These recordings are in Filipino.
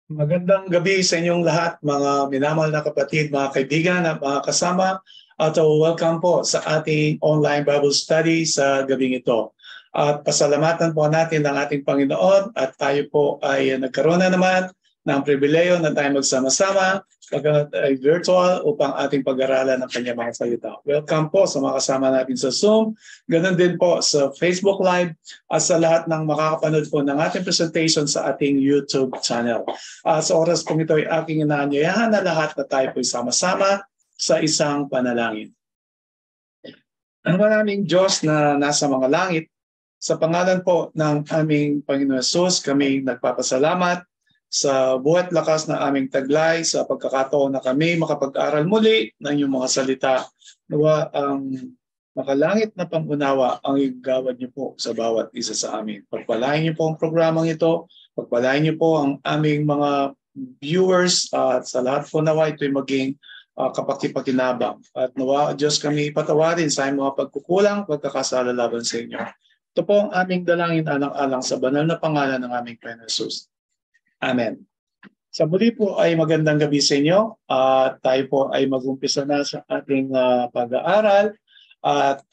Magandang gabi sa inyong lahat, mga minamahal na kapatid, mga kaibigan at mga kasama. At welcome po sa ating online Bible study sa gabing ito. At pasalamatan po natin ang ating Panginoon at tayo po ay nagkaroon na naman ng pribileyo na tayo magsama-sama ay virtual upang ating pag-aralan ng kanyang mga salita. Welcome po sa mga kasama natin sa Zoom, ganun din po sa Facebook Live at sa lahat ng makakapanood po ng ating presentation sa ating YouTube channel. Sa oras pong ito ay aking inaanyayahan na lahat na tayo po sama-sama sa isang panalangin. Ang maraming Diyos na nasa mga langit, sa pangalan po ng aming Panginoon Hesus, kami nagpapasalamat sa buhat lakas na aming taglay, sa pagkakataon na kami makapag-aral muli ng iyong mga salita. Nawa ang makalangit na pangunawa ang igawad niyo po sa bawat isa sa amin. Pagpalain niyo po ang programang ito, pagpalain niyo po ang aming mga viewers at sa lahat po nawa ito'y maging kapakipakinabang. At nawa Diyos kami patawarin sa aming mga pagkukulang, pagkakasala laban sa inyo. Ito po ang aming dalangin alang-alang sa banal na pangalan ng aming Panginoon Hesus. Amen. Sa muli po ay magandang gabi sa inyo at tayo po ay mag-umpisa na sa ating pag-aaral at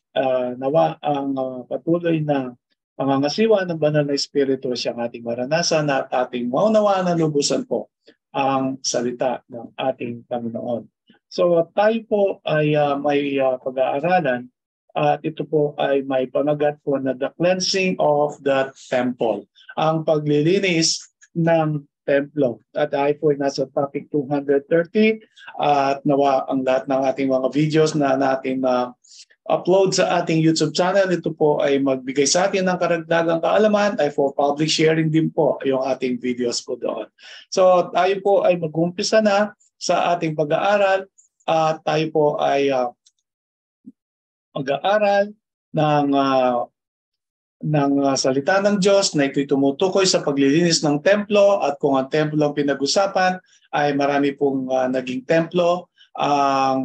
nawa ang patuloy na pangangasiwa ng banal na espiritu siyang ating maranasan at ating maunawaan na lubusan po ang salita ng ating Panginoon. So tayo po ay may pag-aaralan at ito po ay may pamagat po na the cleansing of the temple. Ang paglilinis ng templo. At tayo po ay nasa topic 230 at nawa ang lahat ng ating mga videos na natin upload sa ating YouTube channel. Ito po ay magbigay sa atin ng karagdagang kaalaman ay for public sharing din po yung ating videos po doon. So tayo po ay mag-umpisa na sa ating pag-aaral at tayo po ay mag-aaral ng salita ng Diyos na ito'y tumutukoy sa paglilinis ng templo at kung ang templo ang pinag-usapan ay marami pong naging templo ang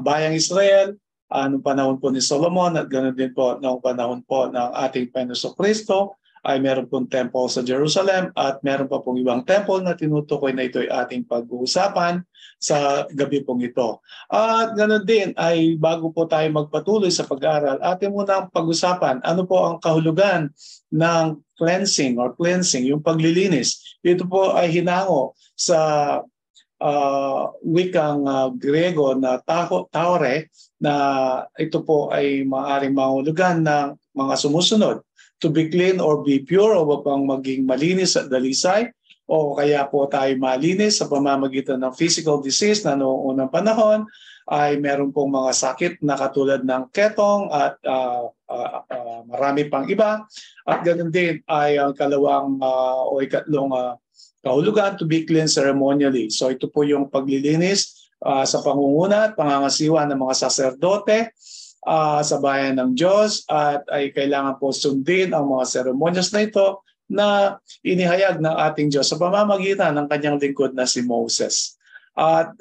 bayang Israel noong panahon po ni Solomon at ganoon din po noong panahon po ng ating Panginoon Kristo ay meron pong temple sa Jerusalem at meron pa pong ibang temple na tinutukoy na ito'y ating pag-uusapan sa gabi pong ito. At ganoon din ay bago po tayo magpatuloy sa pag-aaral, atin muna ang pag-usapan ano po ang kahulugan ng cleansing, yung paglilinis. Ito po ay hinango sa wikang Griego na taore na ito po ay maaaring mahulugan ng mga sumusunod. To be clean or be pure o upang maging malinis at dalisay o kaya po tayo malinis sa pamamagitan ng physical disease na noong unang panahon ay meron pong mga sakit na katulad ng ketong at marami pang iba at ganoon din ay ang kalawang o ikatlong kahulugan to be clean ceremonially. So ito po yung paglilinis sa pangunguna at pangangasiwa ng mga saserdote sa bayan ng Diyos at ay kailangan po sundin ang mga seremonyas na ito na inihayag ng ating Diyos sa pamamagitan ng kanyang lingkod na si Moses. At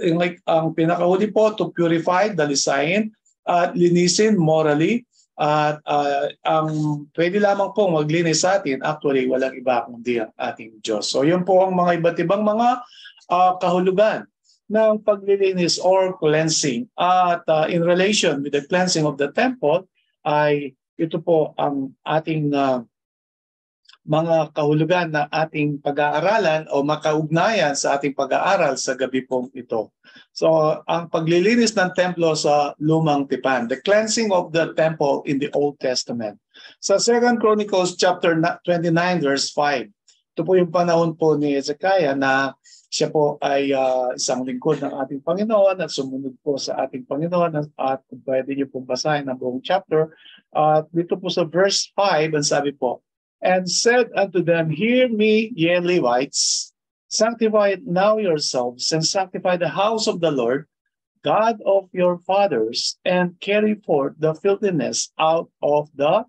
ang pinakahuli po to purify, dalisayin at linisin morally at ang pwede lamang po maglinis sa atin actually walang iba kundi ang ating Diyos. So yun po ang mga iba't ibang mga kahulugan ng paglilinis or cleansing. At in relation with the cleansing of the temple, ay ito po ang ating mga kahulugan na ating pag-aaralan o makaugnayan sa ating pag-aaral sa gabi pong ito. So, ang paglilinis ng templo sa Lumang Tipan, the cleansing of the temple in the Old Testament. Sa 2 Chronicles chapter 29 verse 5, ito po yung panahon po ni Hezekiah na siya po ay isang lingkod ng ating Panginoon at sumunod po sa ating Panginoon at pwede niyo pong basahin ang buong chapter. Dito po sa verse 5, ang sabi po, and said unto them, hear me, ye Levites, sanctify now yourselves and sanctify the house of the Lord, God of your fathers, and carry forth the filthiness out of the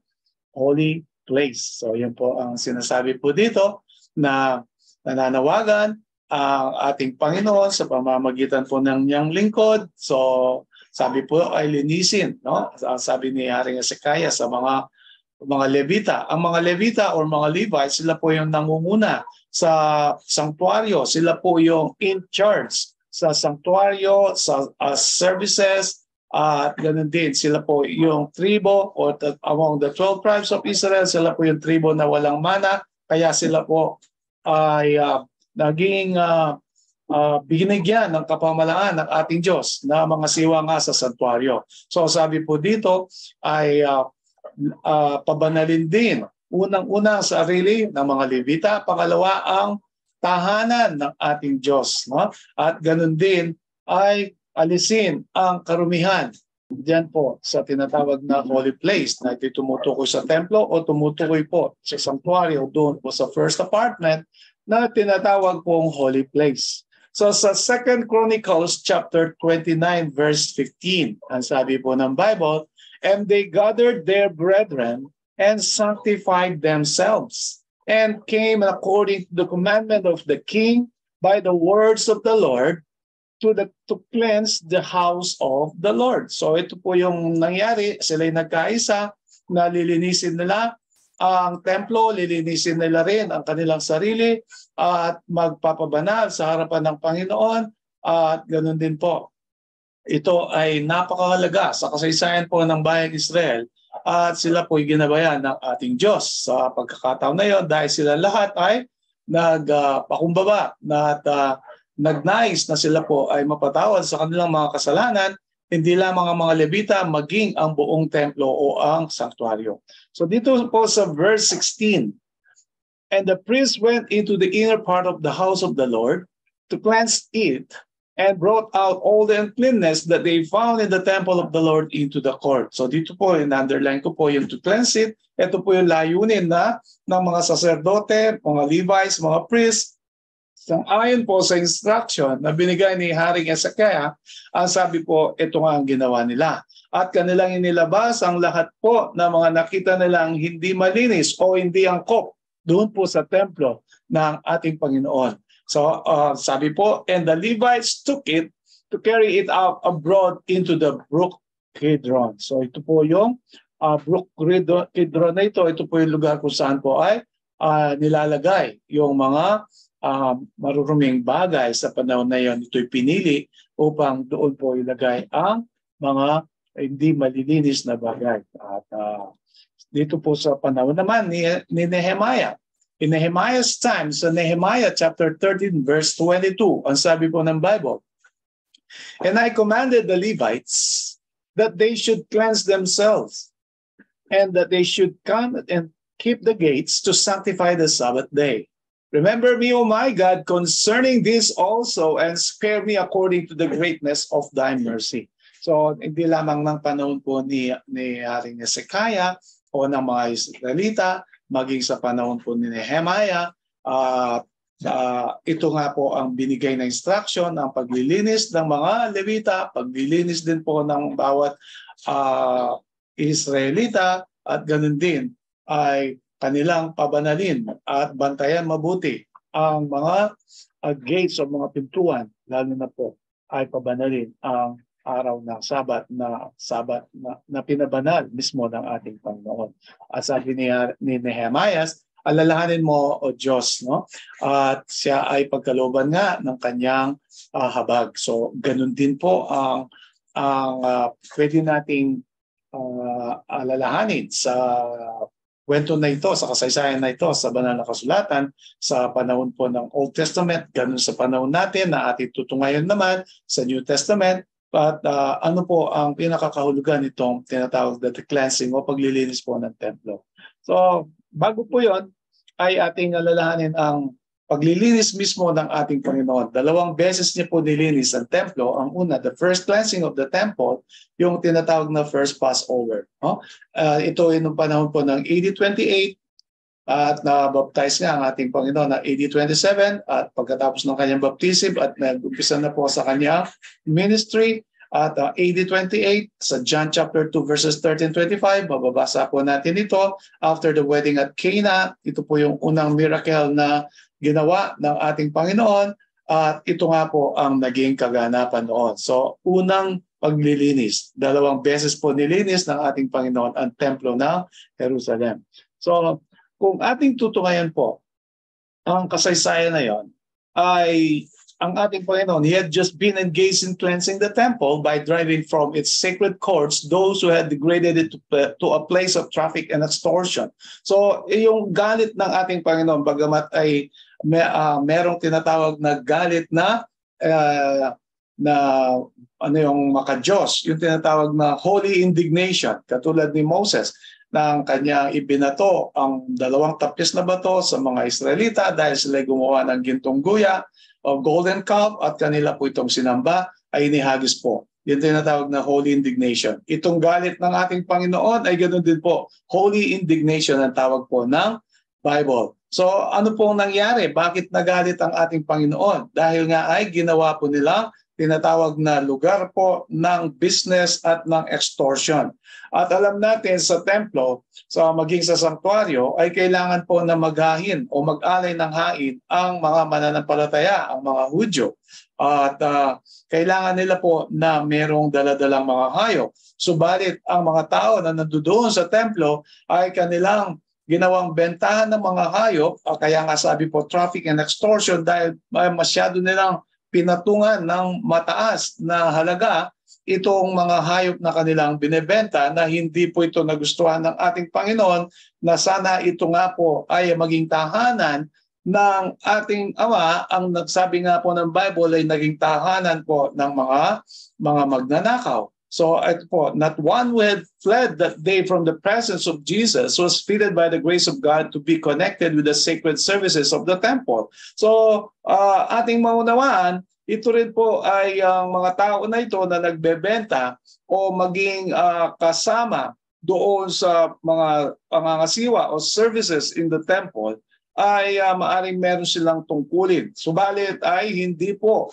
holy place. So yan po ang sinasabi po dito na nananawagan ang ating Panginoon sa pamamagitan po ng niyang lingkod. So sabi po ay linisin, no? Sabi ni Haring Hezekiah sa mga Levita. Ang mga Levita or mga Levites, sila po yung nangunguna sa sanctuaryo. Sila po yung in charge sa sanctuaryo, sa services, at ganun din. Sila po yung tribo or among the 12 tribes of Israel, sila po yung tribo na walang mana. Kaya sila po ay naging binigyan ng kapamalaan ng ating Diyos na mga siwa nga sa santuaryo. So sabi po dito ay pabanalin din. Unang-una ang sarili ng mga Levita, pangalawa ang tahanan ng ating Diyos. No? At ganun din ay alisin ang karumihan diyan po sa tinatawag na holy place na ito tumutukoy sa templo o tumutukoy po sa sanctuaryo doon po sa first apartment na tinatawag pong holy place. So sa 2 Chronicles chapter 29 verse 15, ang sabi po ng Bible, and they gathered their brethren and sanctified themselves and came according to the commandment of the king by the words of the Lord to cleanse the house of the Lord. So ito po yung nangyari, sila'y nagkaisa na lilinisin nila ang templo, lilinisin nila rin ang kanilang sarili at magpapabanal sa harapan ng Panginoon at ganoon din po. Ito ay napakahalaga sa kasaysayan po ng bayang Israel at sila po ay ginabayan ng ating Diyos sa pagkakataon na yon dahil sila lahat ay nagpakumbaba at nagnais na sila po ay mapatawad sa kanilang mga kasalanan, hindi lamang ang mga Levita, maging ang buong templo o ang sanctuaryo. So dito po sa verse 16, and the priest went into the inner part of the house of the Lord to cleanse it and brought out all the uncleanness that they found in the temple of the Lord into the court. So dito po, in-underline ko po yung to cleanse it. Ito po yung layunin na ng mga saserdote, mga Levites, mga priests. Ayon po sa instruction na binigay ni Haring Hezekiah, ang sabi po, ito nga ang ginawa nila. At kanilang inilabas ang lahat po na mga nakita nilang hindi malinis o hindi angkop doon po sa templo ng ating Panginoon. So sabi po, and the Levites took it to carry it out abroad into the brook Kidron. So ito po yung brook Kidron na ito. Ito po yung lugar kung saan po ay nilalagay yung mga maruruming bagay sa panahon na yon. Ito'y pinili upang doon po ilagay ang mga hindi malilinis na bagay. At dito po sa panahon naman ni Nehemiah. In Nehemiah's time, sa Nehemiah chapter 13 verse 22, ang sabi po ng Bible, and I commanded the Levites that they should cleanse themselves and that they should come and keep the gates to sanctify the Sabbath day. Remember me, O my God, concerning this also, and spare me according to the greatness of thy mercy. So, hindi lamang ng panahon po ni Haring Hezekiah o ng mga Israelita, maging sa panahon po ni Nehemiah, ito nga po ang binigay na instruction, ang paglilinis ng mga Levita, paglilinis din po ng bawat Israelita, at ganun din ay kanilang pabanalin at bantayan mabuti ang mga gates o mga pintuan, lalo na po ay pabanalin ang araw ng Sabat na pinabanal mismo ng ating Panginoon. At sabi ni Nehemiah, alalahanin mo, O Diyos, no? At siya ay pagkalooban nga ng kanyang habag. So ganun din po ang pwede nating alalahanin sa kwento na ito, sa kasaysayan na ito, sa banal na kasulatan, sa panahon po ng Old Testament, ganun sa panahon natin na ating tutungayon naman sa New Testament. At ano po ang pinakakahulugan nitong tinatawag na cleansing o paglilinis po ng templo. So bago po yon ay ating alalahanin ang paglilinis mismo ng ating Panginoon. 2 beses niya po nilinis ang templo. Ang una, the first cleansing of the temple, yung tinatawag na first Passover. No? Ito ay nung panahon po ng AD 28 at na-baptize nga ang ating Panginoon na AD 27 at pagkatapos ng kanyang baptism at nag-umpisa na po sa kanyang ministry at AD 28 sa John chapter 2 verses 13-25, mababasa po natin ito after the wedding at Cana. Ito po yung unang miracle na ginawa ng ating Panginoon at ito nga po ang naging kaganapan noon. So unang paglilinis, 2 beses po nilinis ng ating Panginoon ang templo ng Jerusalem. So kung ating tutungayan po ang kasaysayan na yon ay ang ating Panginoon, He had just been engaged in cleansing the temple by driving from its sacred courts those who had degraded it to a place of traffic and extortion. So, yung galit ng ating Panginoon, bagamat ay merong tinatawag na galit na ano yung maka-Diyos, yung tinatawag na holy indignation, katulad ni Moses, ng kanyang ibinato ang 2 tapis na bato sa mga Israelita dahil sila gumawa ng gintong guya o golden calf at kanila po itong sinamba ay inihagis po. Yung tinatawag na holy indignation. Itong galit ng ating Panginoon ay ganoon din po. Holy indignation ang tawag po ng Bible. So ano pong nangyari? Bakit nagalit ang ating Panginoon? Dahil nga ay ginawa po nila tinatawag na lugar po ng business at ng extortion. At alam natin sa templo, maging sa sanktuaryo, ay kailangan po na maghahin o mag-alay ng hain ang mga mananampalataya, ang mga Hudyo. At kailangan nila po na merong daladalang mga hayop. Subalit ang mga tao na nandoon sa templo ay kanilang ginawang bentahan ng mga hayop, kaya nga sabi po traffic and extortion dahil masyado nilang pinatungan ng mataas na halaga itong mga hayop na kanilang binebenta na hindi po ito nagustuhan ng ating Panginoon na sana ito nga po ay maging tahanan ng ating Ama. Ang nagsabi nga po ng Bible ay naging tahanan po ng mga magnanakaw. So ito po, not one who had fled that day from the presence of Jesus was fitted by the grace of God to be connected with the sacred services of the temple. So ating maunawaan, ito rin po ay ang mga tao na ito na nagbebenta o maging kasama doon sa mga pangangasiwa o services in the temple ay maaring meron silang tungkulin. Subalit ay hindi po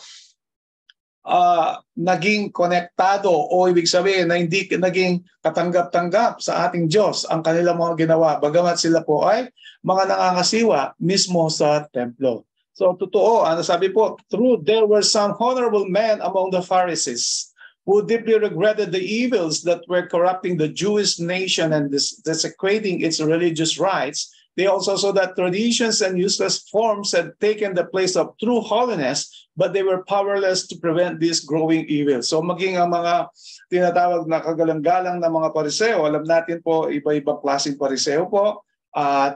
naging konektado o ibig sabihin na hindi naging katanggap-tanggap sa ating Diyos ang kanilang mga ginawa bagamat sila po ay mga nangangasiwa mismo sa templo. So totoo, ano sabi po, true, there were some honorable men among the Pharisees who deeply regretted the evils that were corrupting the Jewish nation and desecrating its religious rights. They also saw that traditions and useless forms had taken the place of true holiness, but they were powerless to prevent this growing evil. So maging ang mga tinatawag na kagalang-galang na mga pariseo, alam natin po, iba-ibang klaseng pariseo po, at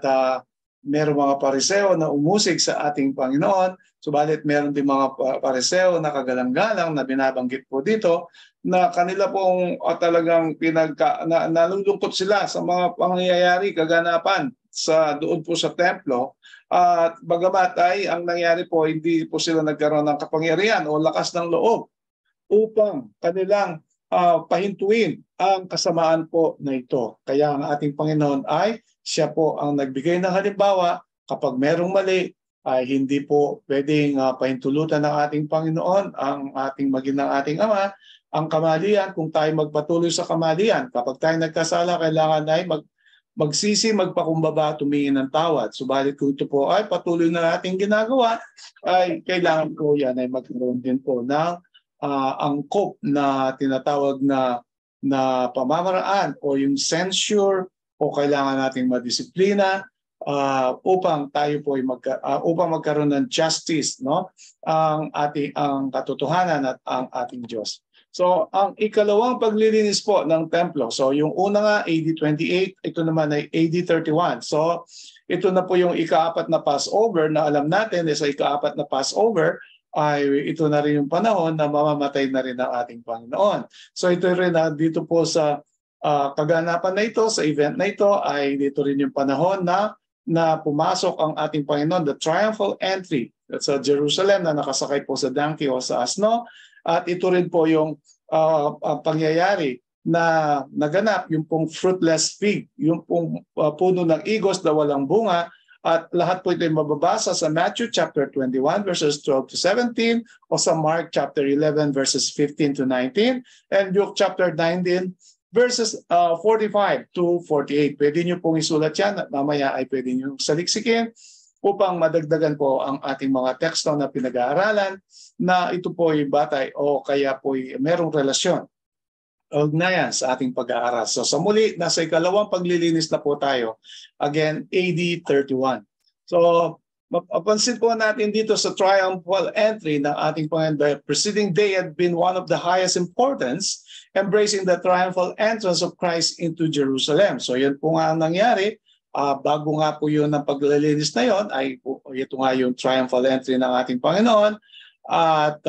meron mga pariseo na umusig sa ating Panginoon, subalit meron din mga pariseo na kagalang-galang na binabanggit po dito na kanila pong talagang nalulungkot sila sa mga pangyayari, kaganapan sa doon po sa templo. At bagamat ay ang nangyari po, hindi po sila nagkaroon ng kapangyarihan o lakas ng loob upang kanilang pahintuin ang kasamaan po na ito. Kaya ang ating Panginoon ay siya po ang nagbigay ng halimbawa kapag merong mali ay hindi po pwedeng pahintulutan ng ating Panginoon ang ating maging ng ating Ama ang kamalian kung tayo magpatuloy sa kamalian. Kapag tayo nagkasala, kailangan ay magsisi, magpakumbaba, tumingin ng tawad. Subalit kung ito po ay patuloy na nating ginagawa, ay kailangan po yan ay magkaroon din po ng angkop na tinatawag na pamamaraan o yung censure o kailangan nating madisiplina upang tayo po ay upang magkaroon ng justice, no? Ang katotohanan at ang ating Diyos. So, ang ikalawang paglilinis po ng templo. So, yung una nga, AD 28, ito naman ay AD 31. So, ito na po yung ika-4 na Passover na alam natin sa ika-4 na Passover ay ito na rin yung panahon na mamamatay na rin ang ating Panginoon. So, ito rin dito po sa kaganapan na ito, sa event na ito, ay dito rin yung panahon na pumasok ang ating Panginoon, the triumphal entry sa Jerusalem na nakasakay po sa donkey o sa asno. At ito rin po yung pangyayari na naganap, yung pong fruitless fig, yung pong puno ng igos na walang bunga. At lahat po ito ay mababasa sa Matthew chapter 21 verses 12 to 17 o sa Mark chapter 11 verses 15 to 19 and Luke chapter 19 verses 45 to 48. Pwede nyo pong isulat yan at mamaya ay pwede nyo saliksikin upang madagdagan po ang ating mga teksto na pinag-aaralan na ito po ay batay o kaya po ay merong relasyon o ugnayan sa ating pag-aaral. So sa muli, nasa ikalawang paglilinis na po tayo. Again, AD 31. So mapansin po natin dito sa triumphal entry ng ating Panginoon, the preceding day had been one of the highest importance, embracing the triumphal entrance of Christ into Jerusalem. So yan po nga ang nangyari. Bago nga po yun ng paglilinis na yun, ay ito nga yung triumphal entry ng ating Panginoon. At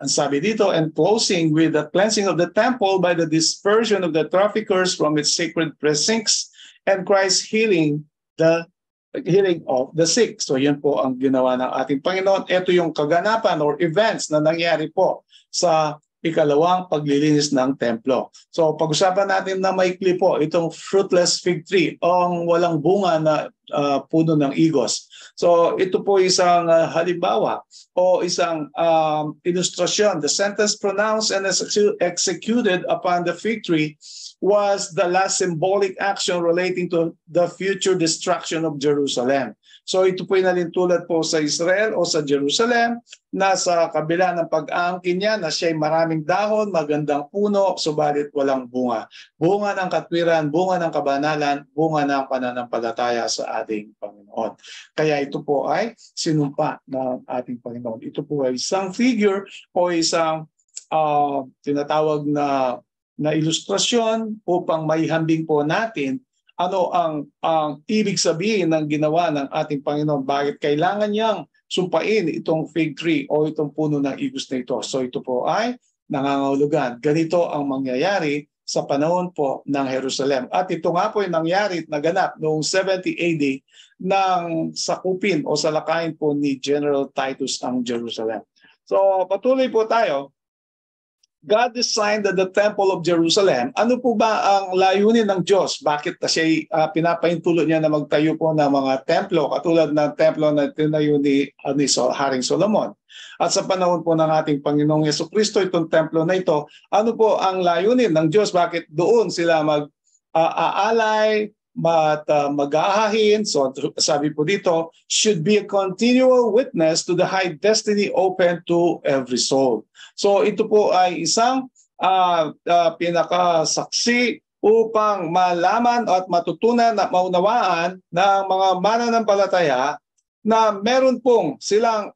ang sabi dito, and closing with the cleansing of the temple by the dispersion of the traffickers from its sacred precincts, and Christ healing of the sick. So yun po ang ginawa ng ating Panginoon. Ito yung kaganapan or events na nangyari po sa ikalawang paglilinis ng templo. So pag-usapan natin na maikli po itong fruitless fig tree o ang walang bunga na puno ng igos. So ito po isang halimbawa o isang ilustrasyon. The sentence pronounced and executed upon the fig tree was the last symbolic action relating to the future destruction of Jerusalem. So ito po nalintulad po sa Israel o sa Jerusalem na sa kabila ng pag-aangkin niya na siya'y maraming dahon, magandang puno, subalit walang bunga. Bunga ng katwiran, bunga ng kabanalan, bunga ng pananampalataya sa ating Panginoon. Kaya ito po ay sinumpa ng ating Panginoon. Ito po ay isang figure o isang tinatawag na ilustrasyon upang maihambing po natin ano ang ibig sabihin ng ginawa ng ating Panginoon. Bakit kailangan niyang sumpain itong fig tree o itong puno ng igos na ito. So ito po ay nangangahulugan. Ganito ang mangyayari sa panahon po ng Jerusalem. At ito nga po yung nangyari at naganap noong 70 AD ng sakupin o salakayin po ni General Titus ang Jerusalem. So patuloy po tayo. God designed the Temple of Jerusalem. Ano po ba ang layunin ng Diyos? Bakit siya pinapaintulot niya na magtayo po ng mga templo katulad ng templo na tinayo ni Haring Solomon? At sa panahon po ng ating Panginoong Jesucristo, itong templo na ito, ano po ang layunin ng Diyos? Bakit doon sila mag-aalay, mag-aahahin? So sabi po dito, should be a continual witness to the high destiny open to every soul. So ito po ay isang pinakasaksi upang malaman at matutunan at maunawaan ng mga mananampalataya na meron pong silang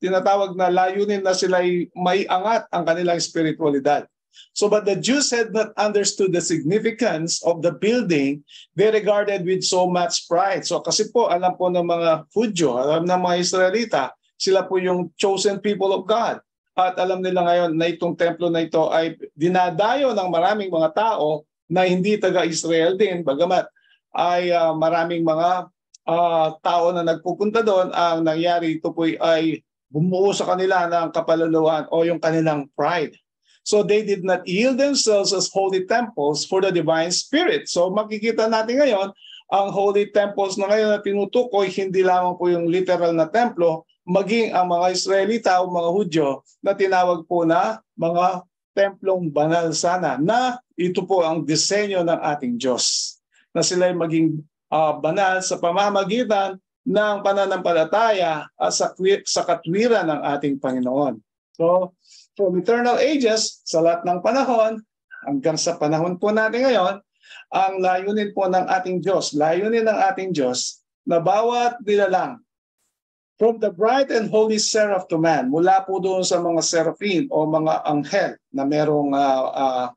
tinatawag na layunin na sila'y may angat ang kanilang spiritualidad. So but the Jews had not understood the significance of the building they regarded with so much pride. So kasi po alam po ng mga Hudyo, alam ng mga Israelita, sila po yung chosen people of God. At alam nila ngayon na itong templo na ito ay dinadayo ng maraming mga tao na hindi taga-Israel din, bagamat ay maraming mga tao na nagpupunta doon. Ang nangyari ito po ay bumuo sa kanila ng kapaluluan o yung kanilang pride. So they did not yield themselves as holy temples for the divine spirit. So makikita natin ngayon, ang holy temples na ngayon na tinutukoy, hindi lamang po yung literal na templo, maging ang mga Israelita o mga Hudyo na tinawag po na mga templong banal sana, na ito po ang disenyo ng ating Diyos. Na sila'y maging banal sa pamamagitan ng pananampalataya sa katwiran ng ating Panginoon. So, from eternal ages, sa lahat ng panahon, hanggang sa panahon po natin ngayon, ang layunin po ng ating Diyos, layunin ng ating Diyos na bawat nilalang, from the bright and holy seraph to man, mula po doon sa mga seraphim o mga anghel na merong 6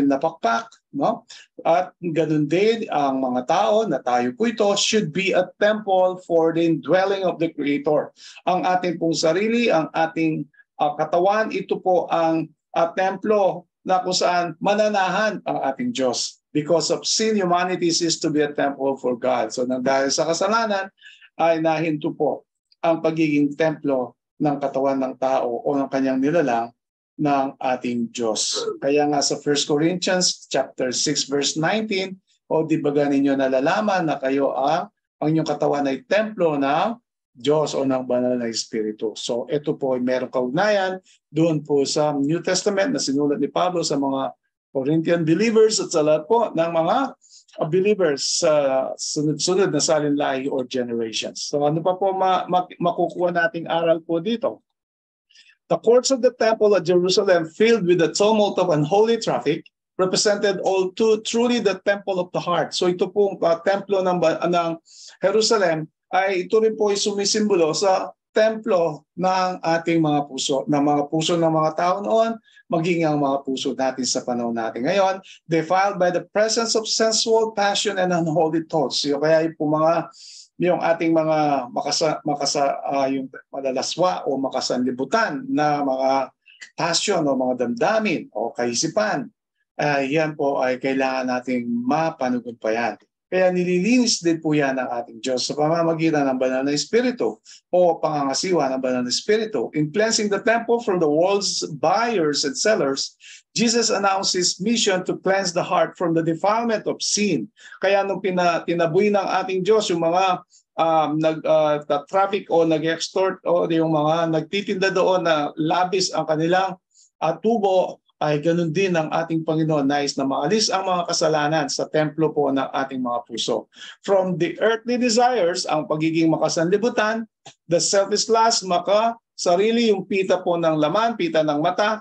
na pakpak, no? At ganun din ang mga tao na tayo po ito should be a temple for the indwelling of the Creator. Ang ating pong sarili, ang ating katawan, ito po ang templo na kung saan mananahan ang ating Diyos. Because of sin, humanity ceased to be a temple for God. So dahil sa kasalanan, ay nahinto po ang pagiging templo ng katawan ng tao o ng kanyang nilalang ng ating Diyos. Kaya nga sa 1 Corinthians chapter 6 verse 19, o di ba ninyo nalalaman na kayo ang inyong katawan ay templo ng Diyos o ng banal na Espiritu. So ito po ay merong kaugnayan doon po sa New Testament na sinulat ni Pablo sa mga Corinthian believers at sa lahat po ng mga believers sa sunod-sunod na salinlahi or generations. So ano pa po makukuha nating aral po dito? The courts of the temple at Jerusalem, filled with the tumult of unholy traffic, represented all too truly the temple of the heart. So ito pong templo ng Jerusalem ay ito rin po ay sumisimbolo sa templo ng ating mga puso, ng mga puso ng mga tao noon, maging ang mga puso natin sa panahon natin ngayon, defiled by the presence of sensual passion and unholy thoughts. Kaya yung ating mga yung madalaswa o makasanlibutan na mga passion o mga damdamin o kaisipan, yan po ay kailangan nating mapanugumpayan. Kaya nililinis din po yan ng ating Diyos sa pamamagitan ng banal na Espiritu o pangangasiwa ng banal na Espiritu. In cleansing the temple from the world's buyers and sellers, Jesus announced His mission to cleanse the heart from the defilement of sin. Kaya nung tinaboy ng ating Diyos yung mga nag-traffic o nag-extort o yung mga nagtitinda doon na labis ang kanilang tubo, ay ganun din ang ating Panginoon, nais na maalis ang mga kasalanan sa templo po ng ating mga puso. From the earthly desires, ang pagiging makasanlibutan, the selfish lust, sarili, yung pita po ng laman, pita ng mata,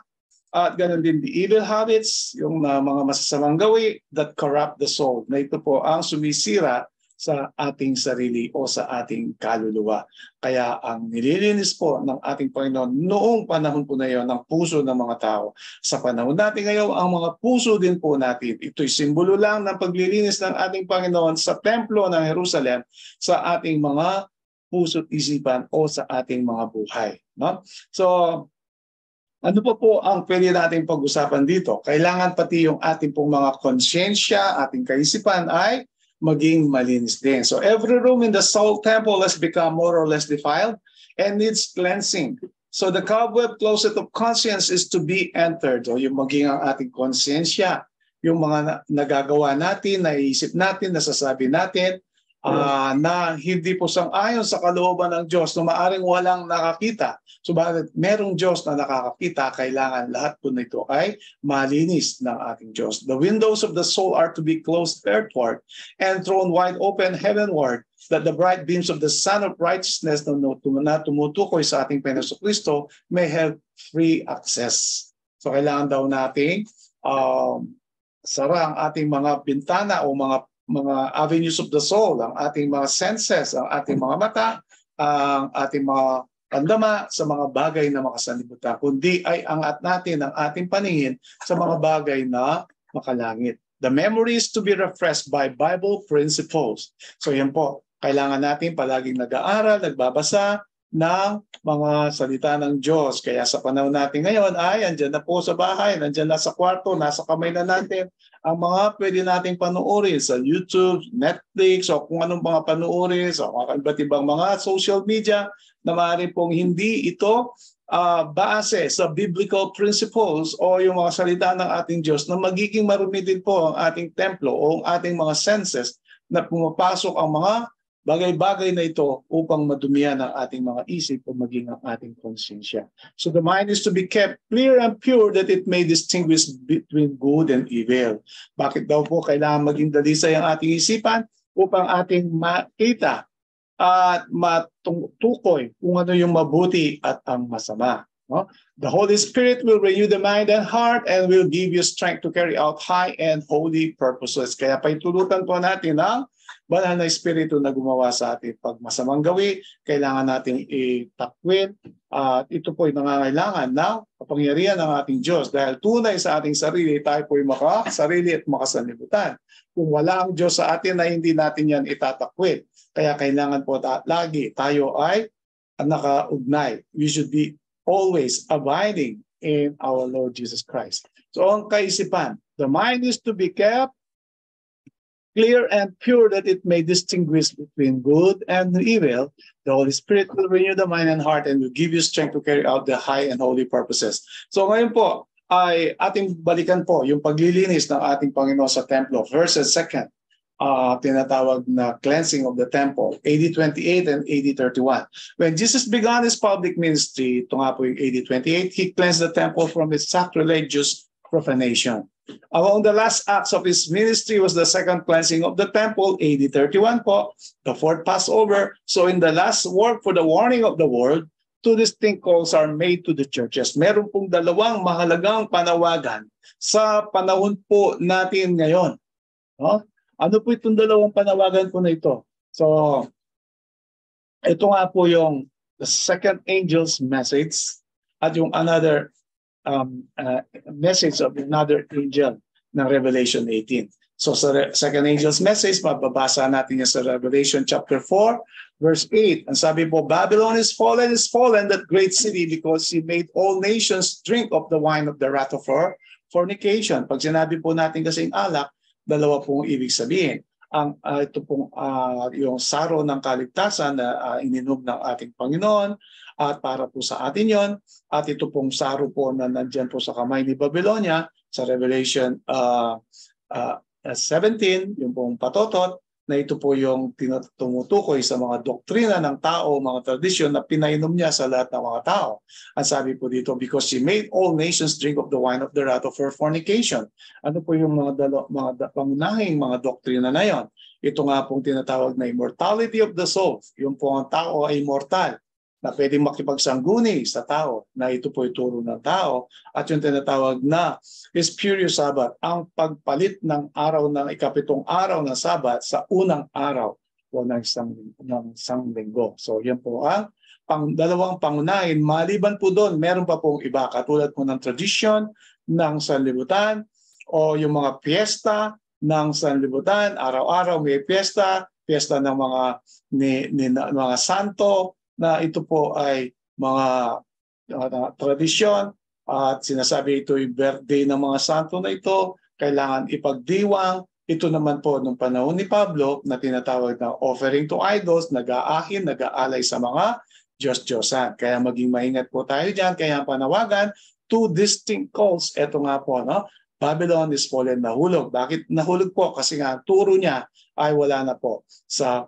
at ganun din the evil habits, yung mga masasamang gawi that corrupt the soul. Na ito po ang sumisira sa ating sarili o sa ating kaluluwa. Kaya ang nililinis po ng ating Panginoon noong panahon po na yon ng puso ng mga tao. Sa panahon natin ngayon, ang mga puso din po natin. Ito'y simbolo lang ng paglilinis ng ating Panginoon sa templo ng Jerusalem sa ating mga puso't isipan o sa ating mga buhay. No? So, ano po ang pwede natin pag-usapan dito? Kailangan pati yung ating pong mga konsyensya, ating kaisipan ay maging malinis din. So every room in the soul temple has become more or less defiled and needs cleansing. So the cobweb closet of conscience is to be entered. O yung maging ang ating konsensya, yung mga nagagawa natin, naiisip natin, nasasabi natin, na hindi po sang-ayon sa kalooban ng Diyos na maaring walang nakakita. Subalit merong Diyos na nakakakita, kailangan lahat po nito ay malinis ng ating Diyos. The windows of the soul are to be closed earthward and thrown wide open heavenward, that the bright beams of the Son of Righteousness na tumutukoy sa ating Panginoon Kristo may have free access. So kailangan daw nating sara ang ating mga bintana o mga avenues of the soul, ang ating mga senses, ang ating mga mata, ang ating mga pandama sa mga bagay na makasanlibutan, kundi ay angat natin ang ating paningin sa mga bagay na makalangit. The memory is to be refreshed by Bible principles. So yan po, kailangan natin palaging nag-aaral, nagbabasa ng mga salita ng Diyos. Kaya sa panahon natin ngayon ay andyan na po sa bahay, andyan na sa kwarto, nasa kamay na natin ang mga pwede nating panuorin sa YouTube, Netflix, o kung anong mga panuorin, sa iba't ibang mga social media na maaari pong hindi ito base sa biblical principles o yung mga salita ng ating Diyos na magiging marumi din po ang ating templo o ang ating mga senses na pumapasok ang mga bagay-bagay na ito upang madumihan ang ating mga isip o maging ang ating konsensya. So the mind is to be kept clear and pure that it may distinguish between good and evil. Bakit daw po kailangan maging dalisay ang ating isipan? Upang ating makita at matukoy kung ano yung mabuti at ang masama. No? The Holy Spirit will renew the mind and heart and will give you strength to carry out high and holy purposes. Kaya paitulutan po natin ang banal na Espiritu na gumawa sa atin. Pag masamang gawi, kailangan natin itakwin. At ito po ay nangangailangan ng kapangyarihan ng ating Diyos. Dahil tunay sa ating sarili, tayo po ay makasarili at makasanlibutan. Kung wala ang Diyos sa atin na hindi natin yan itatakwin. Kaya kailangan po lagi tayo ay nakaugnay. We should be always abiding in our Lord Jesus Christ. So ang kaisipan, the mind is to be kept clear and pure that it may distinguish between good and evil. The Holy Spirit will renew the mind and heart and will give you strength to carry out the high and holy purposes. So ngayon po ay ating balikan po yung paglilinis ng ating Panginoon sa templo. First and second, tinatawag na cleansing of the temple, AD 28 and AD 31. When Jesus began His public ministry, ito nga po yung AD 28, He cleansed the temple from its sacrilegious profanation. Among the last acts of His ministry was the second cleansing of the temple, AD 31 po, the fourth Passover. So in the last work for the warning of the world, two distinct calls are made to the churches. Meron pong dalawang mahalagang panawagan sa panahon po natin ngayon. No? Ano po itong dalawang panawagan po na ito? So, Ito nga po yung the second angel's message at yung another message of another angel ng Revelation 18. So sa second angel's message, mababasa natin yan sa Revelation chapter 4, verse 8. Ang sabi po, Babylon is fallen, that great city, because she made all nations drink of the wine of the wrath of her fornication. Pag sinabi po natin kasing alak, dalawa pong ibig sabihin. Ito pong yung saro ng kaligtasan na ininom ng ating Panginoon at para po sa atin yon. At ito pong saro po na nandyan po sa kamay ni Babylonia sa Revelation 17, yung pong patotot, na ito po yung tumutukoy sa mga doktrina ng tao, mga tradisyon na pinainom niya sa lahat ng mga tao. Ang sabi po dito, because she made all nations drink of the wine of the wrath of her fornication. Ano po yung mga pangunahing mga doktrina na yon? Ito nga pong tinatawag na immortality of the soul. Yung po ang tao ay immortal, na pwedeng makipagsangguni sa tao, na ito po ituro ng tao, at yung tinatawag na spurious Sabbath, ang pagpalit ng araw ng ikapitong araw ng Sabat sa unang araw o ng isang linggo. So yan po ang dalawang pangunahin. Maliban po doon, meron pa pong iba, katulad po ng tradisyon ng sanlibutan o yung mga piyesta ng sanlibutan. Araw-araw may piyesta ng mga santo, na ito po ay mga tradisyon at sinasabi ito yung birthday ng mga santo na ito, kailangan ipagdiwang. Ito naman po nung panahon ni Pablo na tinatawag na offering to idols, nag-aahin, nag-aalay sa mga Diyos-Diyosan. Kaya maging maingat po tayo dyan. Kaya panawagan, two distinct calls. Ito nga po, no? Babylon is fallen, nahulog. Bakit nahulog po? Kasi nga turo niya ay wala na po sa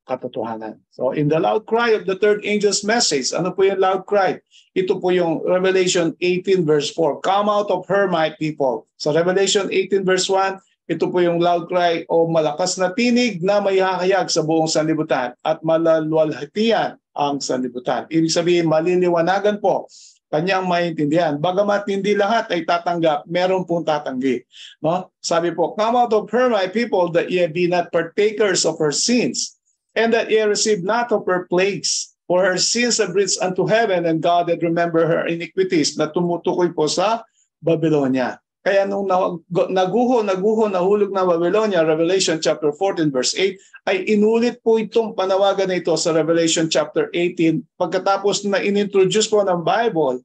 katotohanan. So in the loud cry of the third angel's message, ano po yung loud cry? Ito po yung Revelation 18 verse 4. Come out of her, my people. So Revelation 18 verse 1, ito po yung loud cry o malakas na tinig na may hahayag sa buong sanlibutan at malalwalhatian ang sanlibutan. Ibig sabihin, maliliwanagan po kanyang maintindihan. Bagamat hindi lahat ay tatanggap, meron pong tatanggi. No? Sabi po, come out of her, my people, that ye be not partakers of her sins, and that ye receive not of her plagues. For her sins have reached unto heaven, and God had remembered her iniquities, na tumutukoy po sa Babylonia. Kaya nung nahulog na Babylonia, Revelation chapter 14 verse 8, ay inulit po itong panawagan na ito sa Revelation chapter 18, pagkatapos na inintroduce po ng Bible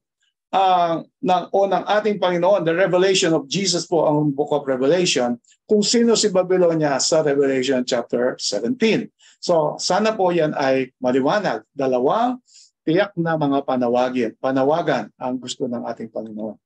ng ating Panginoon, the revelation of Jesus po, ang book of Revelation, kung sino si Babylonia sa Revelation chapter 17. So sana po yan ay maliwanag. Dalawang tiyak na mga panawagan ang gusto ng ating Panginoon.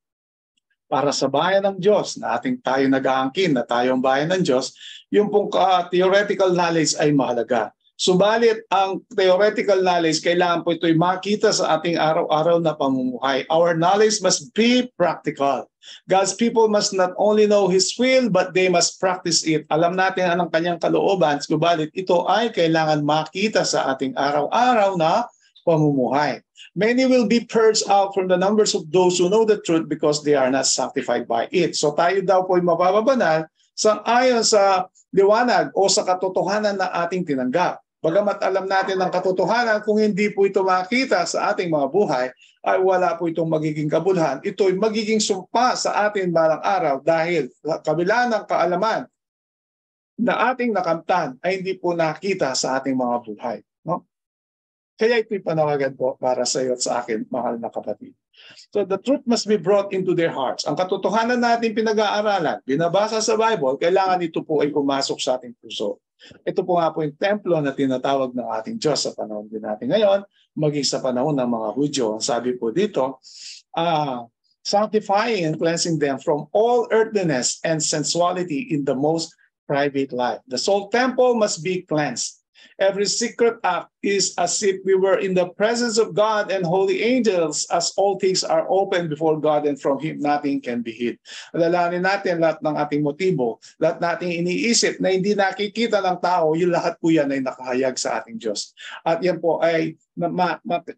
Para sa bayan ng Diyos, na tayo nag-aangkin na tayo ang bayan ng Diyos, yung pong theoretical knowledge ay mahalaga. Subalit, ang theoretical knowledge, kailangan po ito'y makita sa ating araw-araw na pamumuhay. Our knowledge must be practical. God's people must not only know His will, but they must practice it. Alam natin anong kanyang kalooban, subalit ito ay kailangan makita sa ating araw-araw na pamumuhay. Many will be purged out from the numbers of those who know the truth because they are not sanctified by it. So tayo daw po ay mabababanal ayon sa liwanag o sa katotohanan na ating tinanggap. Bagamat alam natin ang katotohanan, kung hindi po ito makita sa ating mga buhay, ay wala po itong magiging kabulhan. Ito ay magiging sumpa sa atin balang araw dahil kabila ng kaalaman na ating nakamtan ay hindi po nakita sa ating mga buhay. No? Kaya ito'y panawagan po para sa iyo at sa akin, mahal na kapatid. So the truth must be brought into their hearts. Ang katotohanan natin pinag-aaralan, binabasa sa Bible, kailangan ito po ay pumasok sa ating puso. Ito po nga po yung templo na tinatawag ng ating Diyos sa panahon din natin ngayon, maging sa panahon ng mga Hudyo. Ang sabi po dito, sanctifying and cleansing them from all earthliness and sensuality in the most private life. The soul temple must be cleansed. Every secret act is as if we were in the presence of God and holy angels, as all things are open before God and from Him nothing can be hid. Alalahanin natin lahat ng ating motibo, lahat nating iniisip na hindi nakikita ng tao, yung lahat po yan ay nakahayag sa ating Diyos. At yan po ay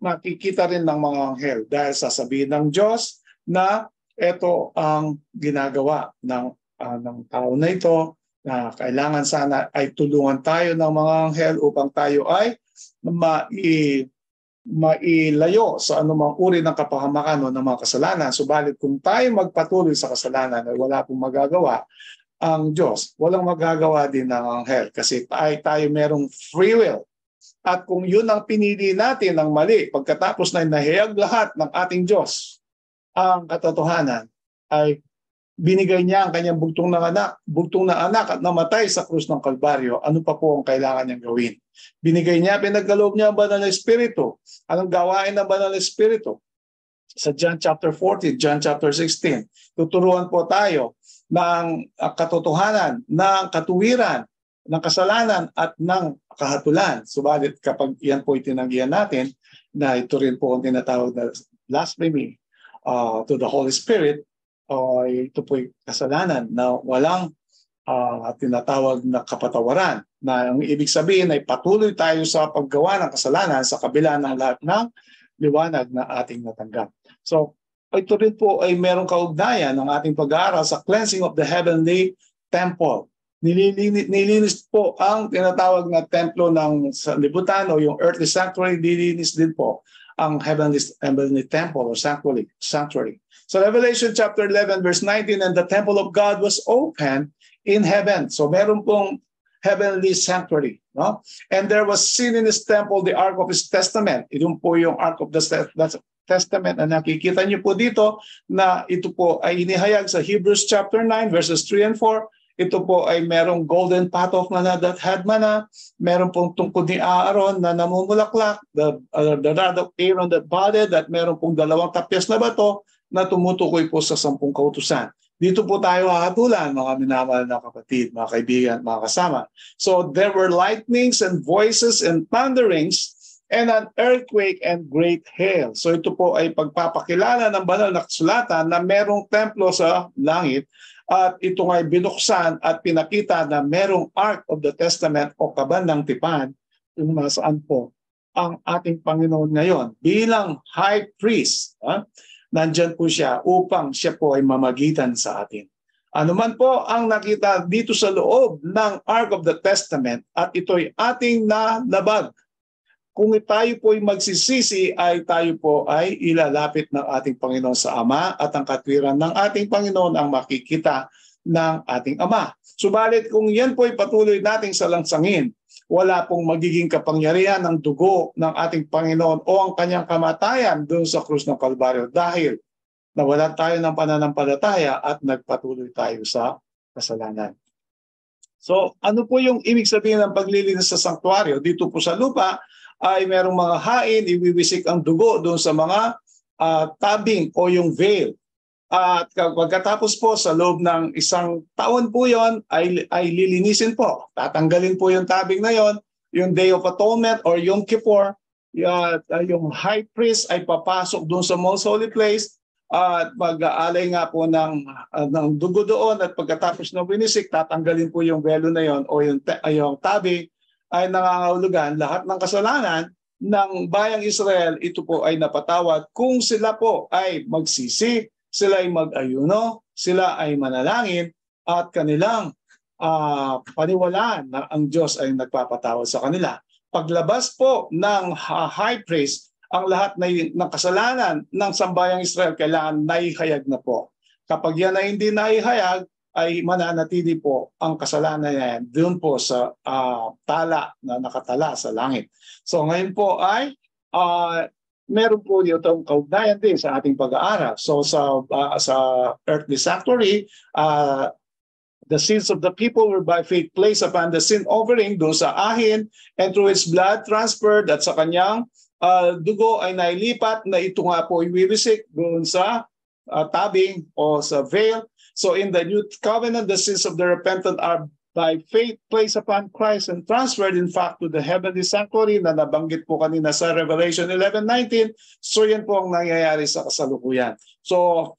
makikita rin ng mga anghel dahil sasabihin ng Diyos na ito ang ginagawa ng tao na ito, na kailangan sana ay tulungan tayo ng mga anghel upang tayo ay mailayo sa anumang uri ng kapahamakan o ng mga kasalanan. Subalit kung tayo magpatuloy sa kasalanan ay wala pong magagawa ang Diyos. Walang magagawa din ng anghel kasi tayo merong free will. At kung yun ang pinili natin ng mali, pagkatapos na nahayag lahat ng ating Diyos, ang katotohanan ay binigay niya ang kanyang bugtong na anak at namatay sa krus ng Kalbaryo. Ano pa po ang kailangan niyang gawin? Binigay niya, pinagkaloob niya ang banal na Espiritu. Anong gawain ng banal na Espiritu? Sa John chapter 14, John chapter 16, tuturuan po tayo ng katotohanan, ng katuwiran, ng kasalanan at ng kahatulan. Subalit kapag yan po itinanggihan natin, na ito rin po ang tinatawag na blasphemy to the Holy Spirit, ito po yung kasalanan na walang tinatawag na kapatawaran. Na ang ibig sabihin ay patuloy tayo sa paggawa ng kasalanan sa kabila ng lahat ng liwanag na ating natanggap. So ito rin po ay merong kaugnayan ng ating pag-aaral sa cleansing of the heavenly temple. Nilinis po ang tinatawag na templo ng libutan o yung earthly sanctuary, nilinis din po ang heavenly temple or sanctuary. So Revelation chapter 11 verse 19, and the temple of God was opened in heaven. So meron pong heavenly sanctuary, no? And there was seen in his temple the ark of his testament. Ito po yung ark of the testament na nakikita niyo po dito na ito po ay inihayag sa Hebrews chapter 9 verses 3 and 4. Ito po ay merong golden pot of manna that had manna. Meron pong tungkod ni Aaron na namumulaklak. The rod of Aaron that budded, that meron pong 2 tapyas na bato na tumutukoy po sa 10 kautusan. Dito po tayo hahatulan, mga minamahal na kapatid, mga kaibigan, mga kasama. So there were lightnings and voices and thunderings and an earthquake and great hail. So ito po ay pagpapakilala ng banal na kasulatan na merong templo sa langit at ito ay binuksan at pinakita na merong Ark of the Testament o kaban ng tipan kung nasaan po ang ating Panginoon ngayon bilang high priest. Nandyan po siya upang siya po ay mamagitan sa atin. Ano man po ang nakita dito sa loob ng Ark of the Testament at ito'y ating nalabag. Kung tayo po ay magsisisi ay tayo po ay ilalapit ng ating Panginoon sa Ama at ang katwiran ng ating Panginoon ang makikita ng ating Ama. Subalit kung yan po ay patuloy nating salangsangin, wala pong magiging kapangyarihan ng dugo ng ating Panginoon o ang kanyang kamatayan doon sa krus ng Kalbaryo dahil nawalan tayo ng pananampalataya at nagpatuloy tayo sa kasalanan. So ano po yung ibig sabihin ng paglilinis sa sanktuaryo? Dito po sa lupa ay merong mga hain, iwiwisik ang dugo doon sa mga tabing o yung veil. At pagkatapos po sa loob ng 1 taon po yon ay lilinisin po. Tatanggalin po yung tabing na yon, yung Day of Atonement or Yom Kippur. Yung high priest ay papasok doon sa most holy place at mag-aalay nga po ng dugo doon at pagkatapos ng winisik, tatanggalin po yung velo na yon o yung tabing ay nangangahulugan lahat ng kasalanan ng bayang Israel. Ito po ay napatawad kung sila po ay magsisi, sila ay mag-ayuno, sila ay manalangin at kanilang paniwalaan na ang Diyos ay nagpapatawad sa kanila. Paglabas po ng high priest, ang lahat ng kasalanan ng sambayang Israel kailangan naihayag na po. Kapag yan ay hindi naihayag, ay mananatili po ang kasalanan yan doon po sa tala na nakatala sa langit. So ngayon po ay meron po itong kaugnayan din sa ating pag-aaral. So sa earthly sanctuary, the sins of the people were by faith placed upon the sin offering doon sa ahin, and through its blood transferred at sa kanyang dugo ay nailipat na ito nga po iwiwisik doon sa tabing o sa veil. So in the new covenant, the sins of the repentant are by faith placed upon Christ and transferred in fact to the heavenly sanctuary na nabanggit po kanina sa Revelation 11:19. So yan po ang nangyayari sa kasalukuyan. So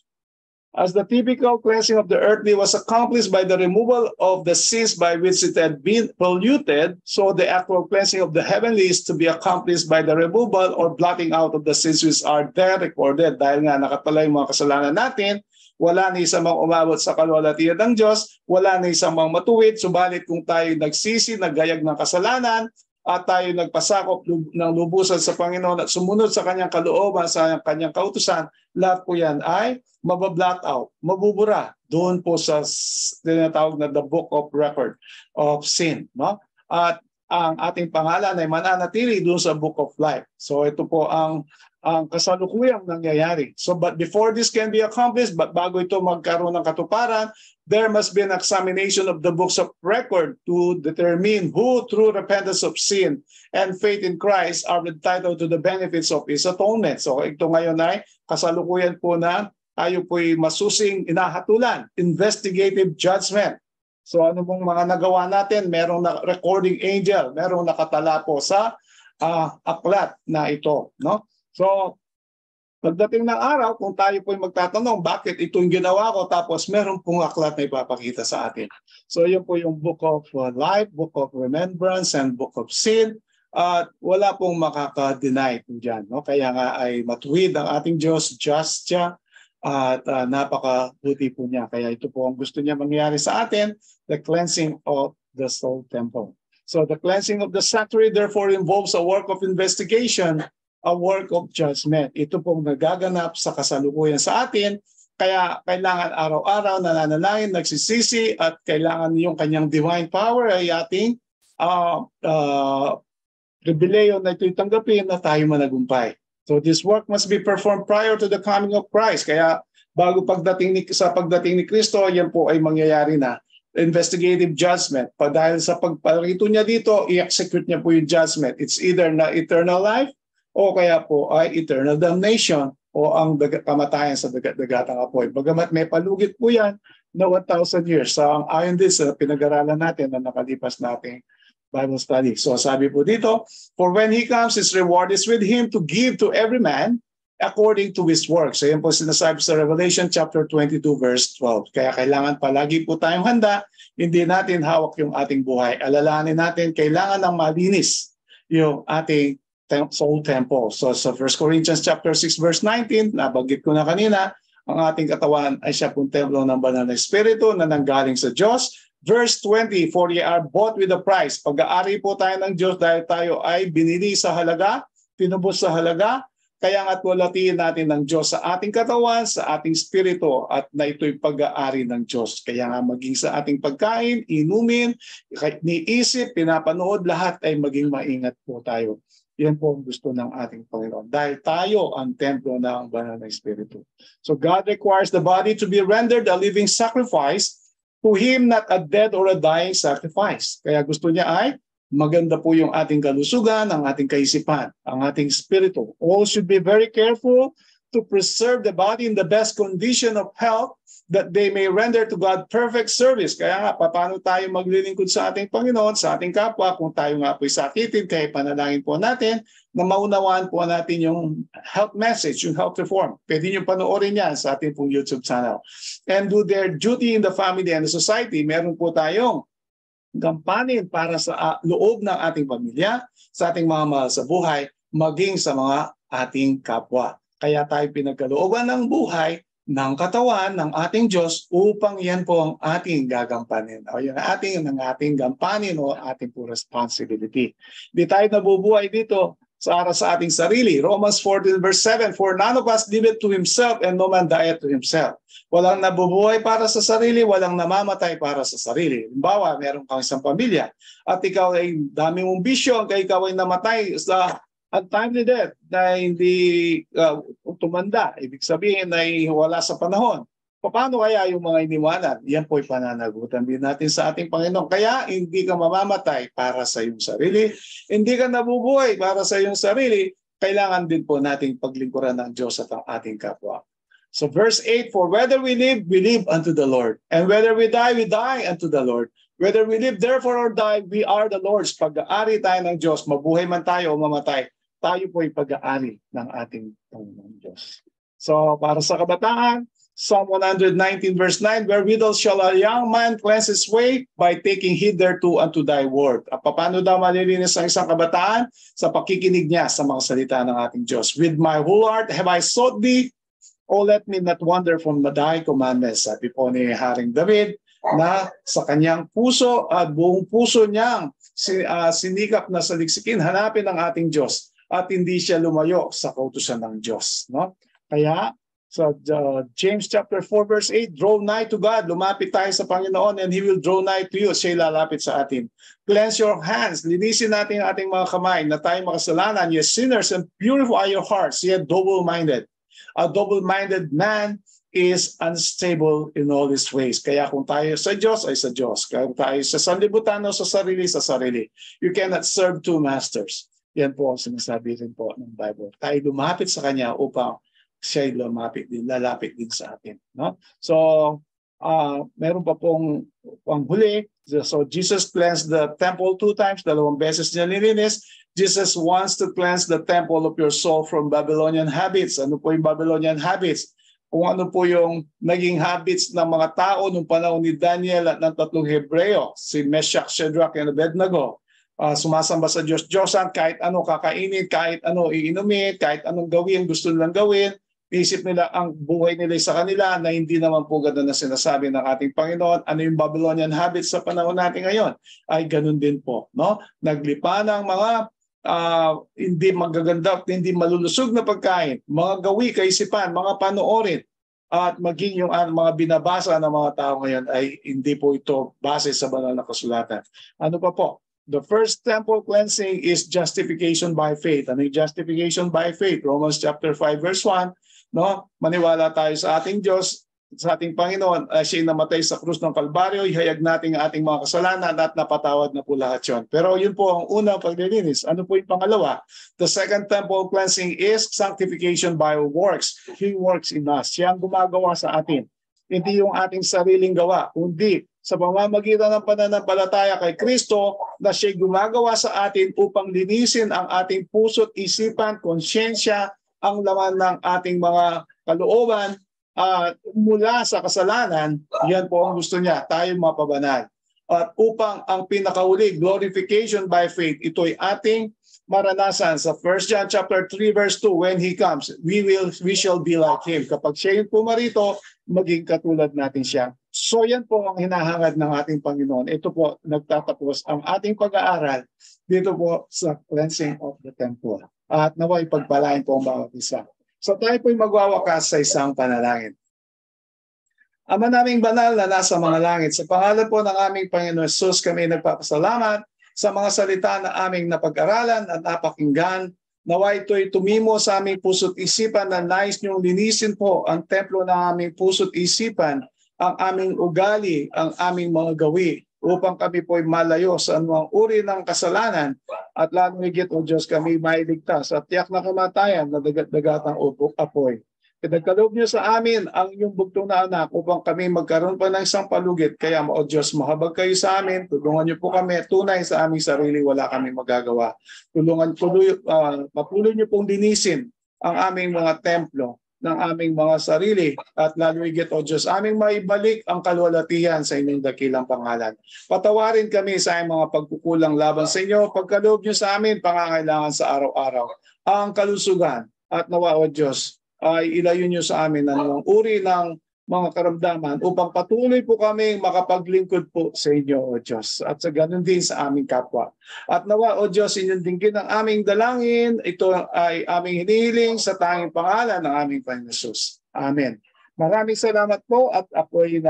as the typical cleansing of the earthly was accomplished by the removal of the sins by which it had been polluted, so the actual cleansing of the heavenly is to be accomplished by the removal or blotting out of the sins which are there recorded. Dahil nga nakatala yung mga kasalanan natin, wala na isang mang umabot sa kalwalhatian ng Diyos, wala na isang mang matuwid, subalit kung tayo nagsisi, naggayag ng kasalanan, at tayo nagpasakop ng lubusan sa Panginoon at sumunod sa kanyang kalooban, sa kanyang kautusan, lahat po yan ay mabablock out, mabubura doon po sa tinatawag na the book of record of sin. No? At ang ating pangalan ay mananatili doon sa book of life. So ito po ang kasalukuyang nangyayari. So but before this can be accomplished, but bago ito magkaroon ng katuparan, there must be an examination of the books of record to determine who through repentance of sin and faith in Christ are entitled to the benefits of His atonement. So ito ngayon ay kasalukuyan po na tayo po'y masusing inahatulan, investigative judgment. So ano pong mga nagawa natin? Merong recording angel, merong nakatala po sa aklat na ito. No? So, pagdating ng araw, kung tayo po'y magtatanong, bakit ito yung ginawa ko, tapos meron pong aklat na ipapakita sa atin. So, yun po yung Book of Life, Book of Remembrance, and Book of Sin. At wala pong makaka-deny po dyan. No? Kaya nga ay matuwid ang ating Diyos, just siya, at napakabuti po niya. Kaya ito po ang gusto niya mangyari sa atin, the cleansing of the soul temple. So, the cleansing of the sanctuary therefore involves a work of investigation, a work of judgment. Ito pong nagaganap sa kasalukuyan sa atin, kaya kailangan araw-araw nananalangin, nagsisisi, at kailangan yung kanyang divine power ay ating pribileyo na ito'y tanggapin na tayo managumpay. So this work must be performed prior to the coming of Christ. Kaya bago pagdating ni Kristo, yan po ay mangyayari na. Investigative judgment. Dahil sa pagparito niya dito, i-execute niya po yung judgment. It's either na eternal life, o kaya po ay eternal damnation o ang kamatayan sa dagat-dagatang apoy. Bagamat may palugit po yan na 1,000 years. So ang ayon din sa pinag-aralan natin na nakalipas nating Bible study. So sabi po dito, for when He comes, His reward is with Him to give to every man according to his work. So yan po sinasabi sa Revelation chapter 22 verse 12. Kaya kailangan palagi po tayong handa, hindi natin hawak yung ating buhay. Alalahanin natin, kailangan ng malinis yung ating soul temple. So sa 1 Corinthians chapter 6 verse 19, nabanggit ko na kanina, ang ating katawan ay siya pong templo ng banal na espiritu na nanggaling sa Diyos. Verse 20, for ye are bought with a price. Pag-aari po tayo ng Diyos dahil tayo ay binili sa halaga, tinubos sa halaga, kaya nga't walatiin natin ng Diyos sa ating katawan, sa ating spirito, at na ito'y pag-aari ng Diyos. Kaya nga maging sa ating pagkain, inumin, niisip, pinapanood, lahat ay maging maingat po tayo. Yan po ang gusto ng ating Panginoon. Dahil tayo ang templo ng banal na espiritu. So God requires the body to be rendered a living sacrifice to Him, not a dead or a dying sacrifice. Kaya gusto niya ay maganda po yung ating kalusugan, ang ating kaisipan, ang ating spirito. All should be very careful to preserve the body in the best condition of health that they may render to God perfect service. Kaya nga, paano tayo maglilingkod sa ating Panginoon, sa ating kapwa, kung tayo nga po'y sakitin, kaya panalangin po natin na maunawaan po natin yung health message, yung health reform. Pwede nyo panoorin yan sa ating pong YouTube channel. And do their duty in the family and the society. Meron po tayong gampanin para sa loob ng ating pamilya, sa ating mga mahal sa buhay, maging sa mga ating kapwa. Kaya tayo pinagkalooban ng buhay ng katawan ng ating Diyos upang yan po ang ating gagampanin. O yung ating gampanin o ating po responsibility. Di tayo nabubuhay dito sa ating sarili. Romans 14 verse 7, for none of us liveth to himself and no man dieth to himself. Walang nabubuhay para sa sarili, walang namamatay para sa sarili. Halimbawa, meron kang isang pamilya at ikaw ay dami mong bisyo, kaya ikaw ay namatay sa untimely death na hindi tumanda. Ibig sabihin ay wala sa panahon. Paano kaya yung mga iniwanan? Yan po'y pananagutan din natin sa ating Panginoon. Kaya hindi ka mamamatay para sa iyong sarili. Hindi ka nabubuhay para sa iyong sarili. Kailangan din po nating paglingkuran ng Diyos at ang ating kapwa. So verse 8, for whether we live unto the Lord. And whether we die unto the Lord. Whether we live therefore or die, we are the Lord's. Pag-aari tayo ng Diyos, mabuhay man tayo o mamatay, tayo po ay pag-aari ng ating Panginoon Diyos. So para sa kabataan, Psalm 119 verse 9, wherewithal shall a young man cleanse his way by taking heed thereto unto thy word. Paano daw malilinis ang isang kabataan? Sa pakikinig niya sa mga salita ng ating Diyos. With my whole heart have I sought thee, O let me not wander from thy commandments. Sabi po ni Haring David na sa kanyang puso at buong puso niyang sinikap na saliksikin, hanapin ang ating Diyos at hindi siya lumayo sa kautusan ng Diyos. No? Kaya sa James chapter 4 verse 8, draw nigh to God, lumapit tayo sa Panginoon and He will draw nigh to you, siya lalapit sa atin. Cleanse your hands, linisin natin ang ating mga kamay na tayo makasalanan, ye sinners, and purify your hearts, ye double-minded. A double-minded man is unstable in all his ways. Kaya kung tayo sa Diyos, ay sa Diyos. Kung tayo sa sanlibutan o sa sarili, sa sarili. You cannot serve two masters. Yan po ang sinasabi rin po ng Bible. Tayo lumapit sa Kanya upang siya lalapit din sa atin. No? So, meron pa pong panghuli. So, Jesus cleansed the temple 2 times, 2 beses niya nilinis. Jesus wants to cleanse the temple of your soul from Babylonian habits. Ano po yung Babylonian habits? Kung ano po yung naging habits ng mga tao nung panahon ni Daniel at ng 3 Hebreo, si Meshach, Shadrach, and Abednego. Sumasamba sa Diyos-Diyosan, kahit ano kakainin, kahit ano iinumin, kahit anong gawin, gusto nilang gawin. Isip nila ang buhay nila sa kanila na hindi naman po ganda na sinasabi ng ating Panginoon. Ano yung Babylonian habits sa panahon natin ngayon? Ay ganun din po. No? Naglipa ng mga hindi magaganda, hindi malulusog na pagkain, mga gawi, kaisipan, mga panoorin, at maging yung mga binabasa ng mga tao ngayon ay hindi po ito base sa banal na kasulatan. Ano pa po? The first temple cleansing is justification by faith. Ano yung justification by faith? Romans chapter 5 verse 1. No? Maniwala tayo sa ating Diyos, sa ating Panginoon, siya namatay sa krus ng Kalbaryo, ihayag natin ang ating mga kasalanan at napatawad na po lahat yun. Pero yun po ang unang paglilinis. Ano po yung pangalawa? The second temple cleansing is sanctification by works. He works in us. Siya ang gumagawa sa atin. Hindi yung ating sariling gawa, kundi sa pamamagitan ng pananampalataya kay Kristo na siya gumagawa sa atin upang linisin ang ating puso't isipan, konsyensya, ang laman ng ating mga kalooban mula sa kasalanan. Yan po ang gusto niya, tayo mapabanal. At upang ang pinakauli, glorification by faith, ito'y ating maranasan sa 1 John chapter 3 verse 2, when He comes, we shall be like Him. Kapag siya yung pumarito, maging katulad natin siya. So yan po ang hinahangad ng ating Panginoon. Ito po nagtatapos ang ating pag-aaral dito po sa cleansing of the temple. At naway pagpalain po ang bawat isa. So tayo po'y magwawakas sa isang panalangin. Ama naming banal na nasa mga langit, sa pangalan po ng aming Panginoon Jesus, kami nagpapasalamat sa mga salita na aming napag-aralan at napakinggan. Naway ito'y tumimo sa aming puso't isipan na nais niyong linisin po ang templo ng aming puso't isipan, ang aming ugali, ang aming mga gawi, upang kami po'y malayo sa anumang uri ng kasalanan at lalong higit, O Diyos, kami mailigtas at tiyak na kamatayan na dagat-dagatang apoy. Pinagkaloob niyo sa amin ang inyong bugtong na anak upang kami magkaroon pa ng isang palugit. Kaya, O Diyos, mahabag kayo sa amin, tulungan niyo po kami, tunay sa aming sarili, wala kami magagawa. Patuloy niyo pong linisin ang aming mga templo ng aming mga sarili at lalo higit, O Diyos, aming maibalik ang kalwalatian sa inyong dakilang pangalan. Patawarin kami sa aming mga pagkukulang laban sa inyo, pagkaloob niyo sa amin, pangangailangan sa araw-araw, ang kalusugan at nawa, O Diyos, ay ilayo niyo sa amin ang uri ng mga karamdaman upang patuloy po kami makapaglingkod po sa inyo, O Diyos, at sa ganun din sa aming kapwa. At nawa, O Diyos, inyong dinggin ang aming dalangin. Ito ay aming hinihiling sa tanging pangalan ng aming Panginoon Jesus. Amen. Maraming salamat po at ako'y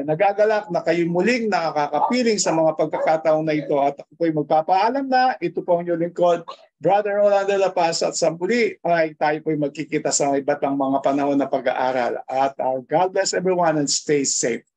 nagagalak na kayo muling nakakapiling sa mga pagkakataon na ito at ako'y magpapaalam na. Ito po ang inyong lingkod, Brother Rolando La Paz, at sa muli ay tayo po'y magkikita sa iba't ang mga panahon na pag-aaral. At God bless everyone and stay safe.